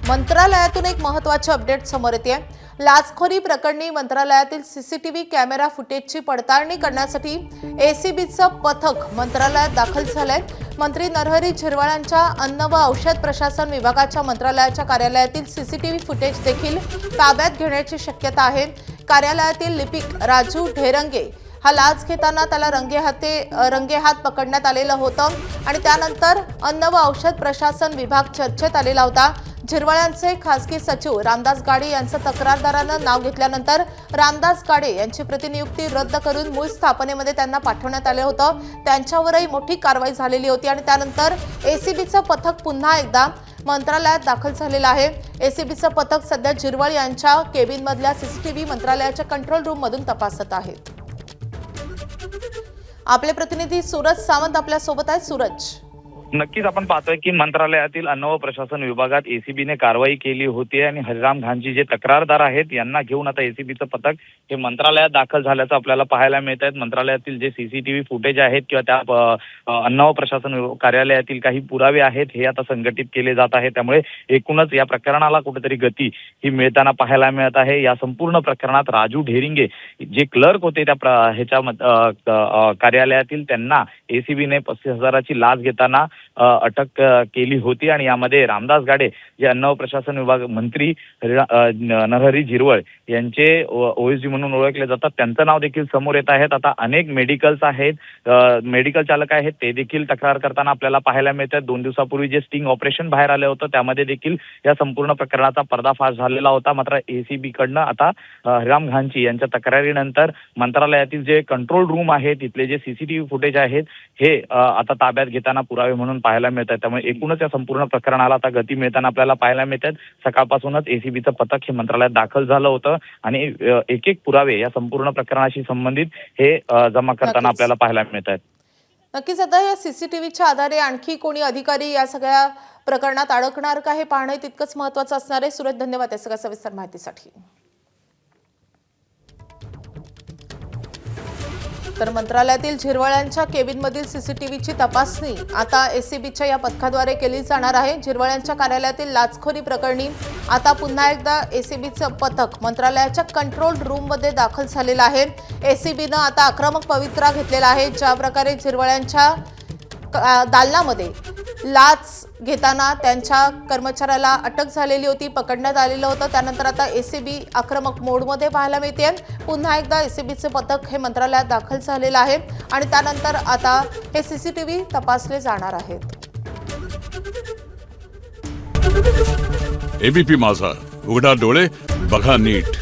मंत्रालयातून एक महत्त्वाची अपडेट समोर येते। लाचखोरी प्रकरणी मंत्रालयातील सीसीटीव्ही कॅमेरा फुटेजची पडताळणी करण्यासाठी एसीबीचं पथक मंत्रालयात दाखल झालंय। मंत्री नरहरी झिरवाळांच्या अन्न व औषध प्रशासन विभागाच्या मंत्रालयाच्या कार्यालयातील सीसीटीव्ही फुटेज देखील ताब्यात घेण्याची शक्यता आहे। कार्यालयातील लिपिक राजू ढेरंगे हा लाच घेताना त्याला रंगेहात पकडण्यात आलेलं होतं आणि त्यानंतर अन्न व औषध प्रशासन विभाग चर्चेत आलेला होता। झिरवाळांचे खासगी सचिव रामदास गाडे यांचं तक्रारदारानं नाव घेतल्यानंतर रामदास गाडे यांची प्रतिनियुक्ती रद्द करून मूळ स्थापनेमध्ये त्यांना पाठवण्यात आले होतं। त्यांच्यावरही मोठी कारवाई झालेली होती आणि त्यानंतर एसीबीचं पथक पुन्हा एकदा मंत्रालयात दाखल झालेलं आहे। एसीबीचं पथक सध्या झिरवाळ यांच्या केबिनमधल्या सीसीटीव्ही मंत्रालयाच्या कंट्रोल रूममधून तपासत आहे। आपले प्रतिनिधी सूरज सावंत आपल्या सोबत आहेत। सूरज, नक्कीच आपण पाहतोय की मंत्रालयातील अन्न व प्रशासन विभागात एसीबीने कारवाई केली होती आणि हरिराम घांची जे तक्रारदार आहेत यांना घेऊन आता एसीबीचं पथक हे मंत्रालयात दाखल झाल्याचं आपल्याला पाहायला मिळत आहे। मंत्रालयातील जे सीसीटीव्ही फुटेज आहेत किंवा त्या अन्न व प्रशासन कार्यालयातील काही पुरावे आहेत हे आता संघटित केले जात आहेत। त्यामुळे एकूणच या प्रकरणाला कुठेतरी गती ही मिळताना पाहायला मिळत आहे। या संपूर्ण प्रकरणात राजू ढेरिंगे जे क्लर्क होते त्या ह्याच्या कार्यालयातील त्यांना एसीबीने 35,000ची लाच घेताना अटक केली होती आणि यामध्ये रामदास गाडे जे अन्न व प्रशासन विभाग मंत्री नरहरी झिरवाळ यांचे ओएसडी म्हणून ओळखले जातात त्यांचं नाव देखील समोर येत आहेत। आता अनेक मेडिकल्स आहेत, मेडिकल चालक आहेत ते देखील तक्रार करताना आपल्याला पाहायला मिळतात। 2 दिवसापूर्वी जे स्टिंग ऑपरेशन बाहेर आलं होतं त्यामध्ये देखील या संपूर्ण प्रकरणाचा पर्दाफाश झालेला होता। मात्र एसीबी कडनं आता हरिराम घांची यांच्या तक्रारीनंतर मंत्रालयातील जे कंट्रोल रूम आहे तिथले जे सीसीटीव्ही फुटेज आहेत हे आता ताब्यात घेताना पुरावे म्हणून पाहायला मिळतात। त्यामुळे एकूणच या संपूर्ण प्रकरणाला आता गती मिळताना आपल्याला पाहायला मिळतात। सकाळपासूनच एसीबीचं पथक हे मंत्रालयात दाखल झालं होतं आणि एक एक पुरावे या संपूर्ण प्रकरणाशी संबंधित हे जमा करताना आपल्याला पाहायला मिळतात। नक्कीच आता या सीसीटीव्हीच्या आधारे आणखी कोणी अधिकारी या सगळ्या प्रकरणात अडकणार का हे पाहणं तितकंच महत्त्वाचं असणार आहे। सूरज, धन्यवाद या सगळ्या सविस्तर माहितीसाठी। तर मंत्रालयातील झिरवाळ्यांच्या केबिनमधील सीसीटीव्हीची तपासणी आता एसीबीच्या या पथकाद्वारे केली जाणार आहे। झिरवाळ्यांच्या कार्यालयातील लाचखोरी प्रकरणी आता पुन्हा एकदा एसीबीचं पथक मंत्रालयाच्या कंट्रोल रूममध्ये दाखल झालेलं आहे। एसीबीनं आता आक्रमक पवित्रा घेतलेला आहे। ज्या प्रकारे झिरवाळ्यांच्या दालनामध्ये लाच घेताना त्यांच्या कर्मचाऱ्याला अटक झालेली होती, पकडण्यात आलेलं होतं, त्यानंतर आता एसीबी आक्रमक मोडमध्ये पाहायला मिळते। पुन्हा एकदा एसीबीचे पथक हे मंत्रालयात दाखल झालेलं आहे आणि त्यानंतर आता हे सीसीटीव्ही तपासले जाणार आहेत। एबीपी माझा, उघडा डोळे बघा नीट।